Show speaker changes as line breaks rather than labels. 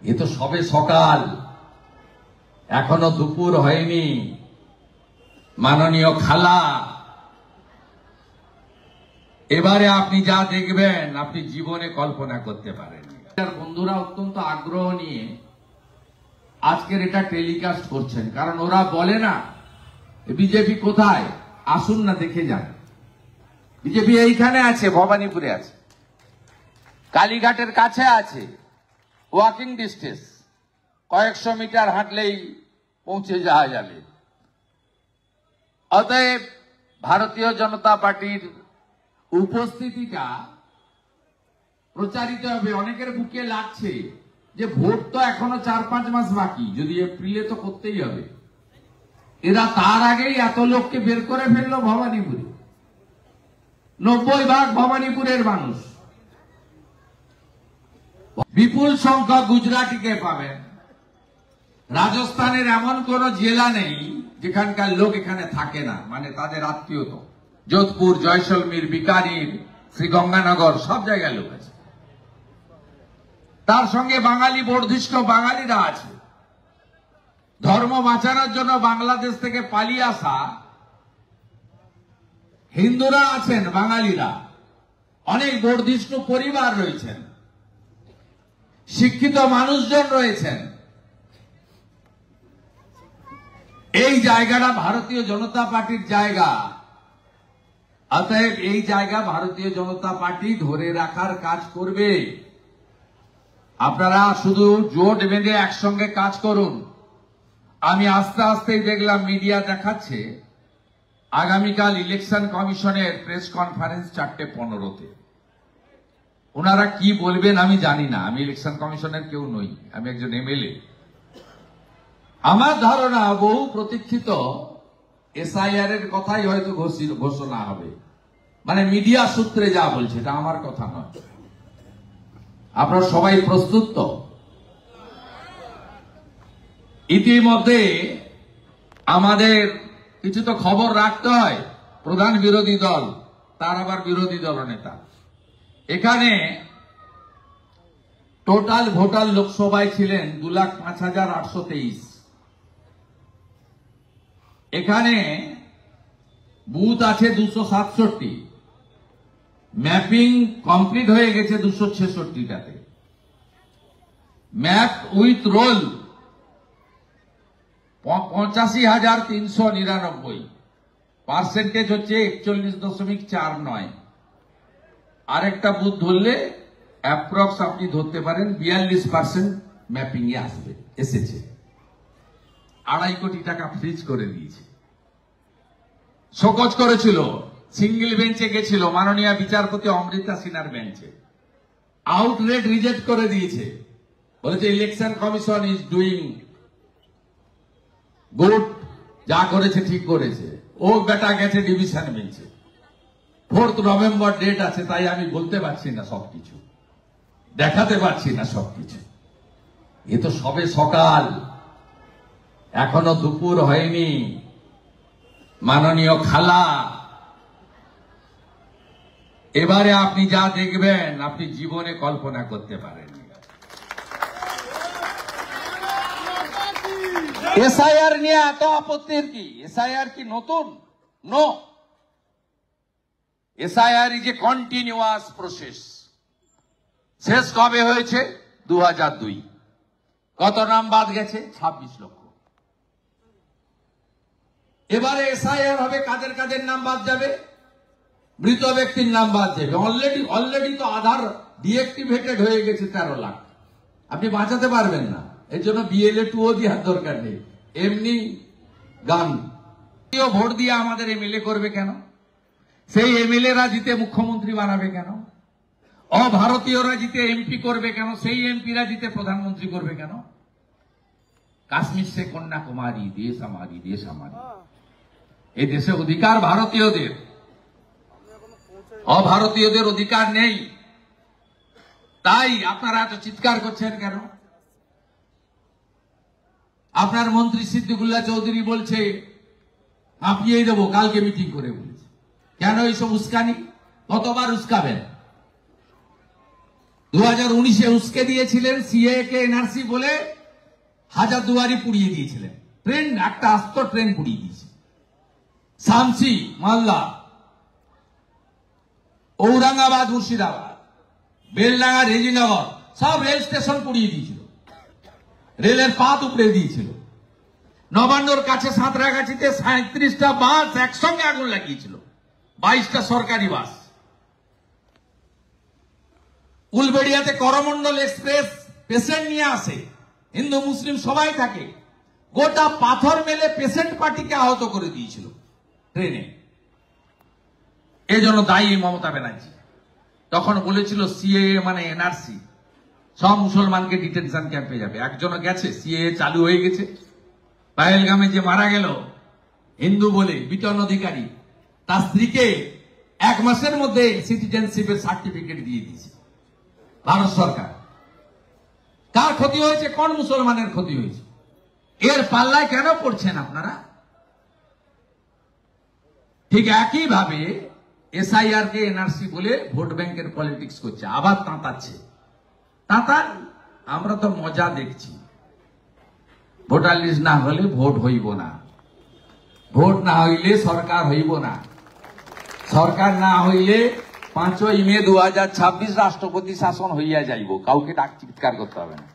এ তো সবে সকাল, এখনো দুপুর হয়নি। মাননীয় খালা, এবারে আপনি যা দেখবেন আপনি জীবনে কল্পনা করতে পারেননি। বন্ধুরা অত্যন্ত আগ্রহ নিয়ে আজকের এটা টেলিকাস্ট করছেন, কারণ ওরা বলে না বিজেপি কোথায়, আসুন না দেখে যান। বিজেপি এইখানে আছে, ভবানীপুরে আছে, কালীঘাটের কাছে আছে, ওয়াকিং ডিস্টেন্স, কয়েকশো মিটার হাঁটলেই পৌঁছে যাওয়া যাবে। অতএব ভারতীয় জনতা পার্টির উপস্থিতিটা প্রচারিত হবে। অনেকের বুকে লাগছে যে ভোট তো এখনো 4-5 মাস বাকি, যদি এপ্রিলে তো করতেই হবে। এরা তার আগেই এত লোককে বের করে ফেললো ভবানীপুরে। 90% ভবানীপুরের মানুষ। বিপুল সংখ্যক গুজরাটিকে পাবেন। রাজস্থানের এমন কোন জেলা নেই যেখানকার লোক এখানে থাকে না, মানে তাদের আত্মীয়। তো যোধপুর, জয়সলমীর, বিকানির, শ্রীগঙ্গানগর সব জায়গায় লোক আছে। তার সঙ্গে বাঙালি বর্ধিষ্ঠ বাঙালিরা আছে। ধর্ম বাঁচানোর জন্য বাংলাদেশ থেকে পালিয়ে আসা হিন্দুরা আছেন, বাঙালিরা, অনেক বর্ধিষ্ণু পরিবার রয়েছেন, শিক্ষিত মানুষজন রয়েছেন। এই জায়গাটা ভারতীয় জনতা পার্টির জায়গা। অতএব এই জায়গা ভারতীয় জনতা পার্টি ধরে রাখার কাজ করবে। আপনারা শুধু জোট বেঁধে একসঙ্গে কাজ করুন। আমি আস্তে আস্তেই দেখলাম মিডিয়া দেখাচ্ছে আগামীকাল ইলেকশন কমিশনের প্রেস কনফারেন্স 4:15-তে। ওনারা কি বলবেন আমি জানি না, আমি ইলেকশন কমিশনের কেউ নই, আমি একজন এমএলএ। আমার ধারণা বহু প্রতীক্ষিত এসআইআর এর কথাই হয়তো ঘোষণা হবে, মানে মিডিয়া সূত্রে যা বলছে, এটা আমার কথা নয়। আপনারা সবাই প্রস্তুত তো? ইতিমধ্যে আমাদের কিছু তো খবর রাখতে হয়। প্রধান বিরোধী দল, তার আবার বিরোধী দলনেতা, এখানে টোটাল ভোটার লোকসভায় ছিলেন 2,05,823। এখানে বুথ আছে 267, ম্যাপিং কমপ্লিট হয়ে গেছে 266টাতে। ম্যাপ উইথ রোল 85,399, পার্সেন্টেজ হচ্ছে 41.49। আরেকটা বুথ ধরলে অ্যাপ্রক্স আপনি ধরতে পারেন 42% ম্যাপিং এ এসেছে। 2.5 কোটি টাকা ফ্রিজ করে দিয়েছে। শোকজ করেছিল, সিঙ্গেল বেঞ্চে গেছিল, মাননীয় বিচারপতি অমৃতা সিনহার বেঞ্চে। আউটলেট রিজেক্ট করে দিয়েছে, বলেছে election commission is doing good, যা করেছে ঠিক করেছে। ও বেটা গেছে ডিভিশন বেঞ্চে। 4 নভেম্বর ডেট আছে, তাই আমি বলতে পারছি না সবকিছু, দেখাতে পারছি না সবকিছু। এ তো সবে সকাল, এখনো দুপুর হয়নি। মাননীয় খালা, এবারে আপনি যা দেখবেন আপনি জীবনে কল্পনা করতে পারেননি। এসআইআর নিয়ে এত আপত্তির কি? এসআইআর কি নতুন? No, SIR is a continuous process. শেষ কবে হয়েছে? 2002। কত নাম বাদ গেছে? 26 লক্ষ। এবারে এসআইআর হবে, কাদের কাদের নাম বাদ যাবে? মৃত ব্যক্তির নাম বাদ যাবে। অলরেডি তো আধার ডিএক্টিভেটেড হয়ে গেছে 13 লাখ। আপনি বাঁচাতে পারবেন না, এর জন্য BLA 2 দেওয়ার দরকার নেই, এমনি গান। ভোট দিয়ে আমাদের এমএলএ করবে কেন? সেই এমএলএরা জিতে মুখ্যমন্ত্রী বানাবে কেন? অভারতীয়রা জিতে এমপি করবে কেন? সেই এমপিরা জিতে প্রধানমন্ত্রী করবে কেন? কাশ্মীর সে কন্যাকুমারী, দেশ আমারি, দেশ আমারি। এই দেশে অধিকার ভারতীয়দের, অভারতীয়দের অধিকার নেই। তাই আপনারা এত চিৎকার করছেন কেন? আপনার মন্ত্রী সিদ্দিকুল্লাহ চৌধুরী বলছে কাঁপিয়ে দেবো, কালকে মিটিং করে বলেছে। কেন এইসব উস্কানি? কতবার উস্কাবেন? 2019-এ উস্কে দিয়েছিলেন সিএ কে এনআরসি বলে, হাজারদুয়ারি পুড়িয়ে দিয়েছিলেন, ট্রেন একটা আস্ত ট্রেন পুড়িয়ে দিয়েছে। শামসি, মালদা, ঔরঙ্গাবাদ, মুর্শিদাবাদ, বেলডাঙ্গা, রেজিনগর সব রেল স্টেশন পুড়িয়ে দিয়েছিল, রেলের পাত উপড়ে দিয়েছিল। নবান্নর কাছে সাঁতরাগাছিতে 37টা বাস একসঙ্গে আগুন লাগিয়েছিল, 22টা সরকারি বাস। উলবেড়িয়াতে করমন্ডল এক্সপ্রেস পেশেন্ট নিয়ে আসে, হিন্দু মুসলিম সবাই থাকে, গোটা পাথর মেলে পেশেন্ট পার্টিকে আহত করে দিয়েছিল ট্রেনে। এই জন্য দায়ী মমতা ব্যানার্জি। তখন বলেছিল সিএএ মানে এনআরসি, সব মুসলমানকে ডিটেনশন ক্যাম্পে যাবে। একজনও গেছে? সিএএ চালু হয়ে গেছে। পাহেলগামে যে মারা গেল হিন্দু বলে বিটন অধিকারী, তার স্ত্রীকে 1 মাসের মধ্যে সিটিজেনশিপের সার্টিফিকেট দিয়ে দিয়েছে ভারত সরকার। কার ক্ষতি হয়েছে? কোন মুসলমানের ক্ষতি হয়েছে? এর পাল্লায় কেন পড়ছেন আপনারা? ঠিক একইভাবে এসআইআর কে এনআরসি বলে ভোট ব্যাংকের পলিটিক্স করছে, আবার তাঁতাচ্ছে। তাঁতান, আমরা তো মজা দেখছি। ভোটার লিস্ট না হলে ভোট হইব না, ভোট না হইলে সরকার হইব না, সরকার না হইলে 5ই মে 2026 রাষ্ট্রপতি শাসন হইয়া যাইব। কাউকে ডাক চিৎকার করতে হবে না।